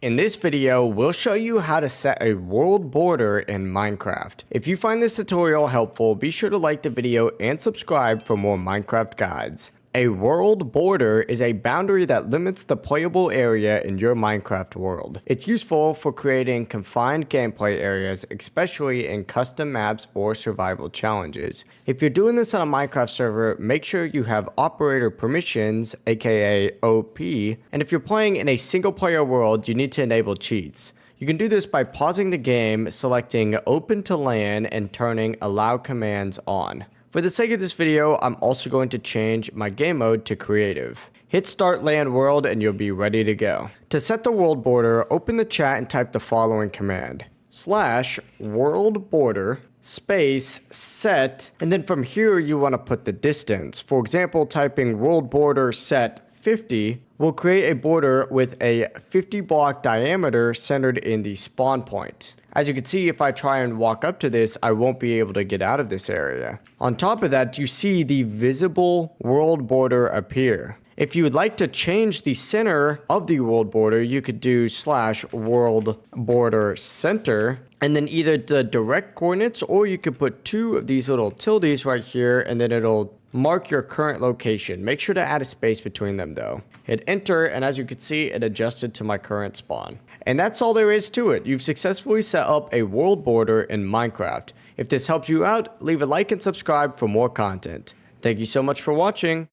In this video, we'll show you how to set a world border in Minecraft. If you find this tutorial helpful, be sure to like the video and subscribe for more Minecraft guides. A world border is a boundary that limits the playable area in your Minecraft world. It's useful for creating confined gameplay areas, especially in custom maps or survival challenges. If you're doing this on a Minecraft server, make sure you have operator permissions, aka OP, and if you're playing in a single player world, you need to enable cheats. You can do this by pausing the game, selecting Open to LAN, and turning Allow Commands on. For the sake of this video, I'm also going to change my game mode to creative. Hit start LAN world and you'll be ready to go. To set the world border, open the chat and type the following command. /world border space set, and then from here you want to put the distance. For example, typing world border set 50 will create a border with a 50 block diameter centered in the spawn point. As you can see, if I try and walk up to this, I won't be able to get out of this area. On top of that, you see the visible world border appear. If you would like to change the center of the world border, you could do /world border center, and then either the direct coordinates, or you could put two of these little tildes right here, and then it'll mark your current location. Make sure to add a space between them though. Hit enter, and as you can see, it adjusted to my current spawn. And that's all there is to it. You've successfully set up a world border in Minecraft. If this helps you out, leave a like and subscribe for more content. Thank you so much for watching.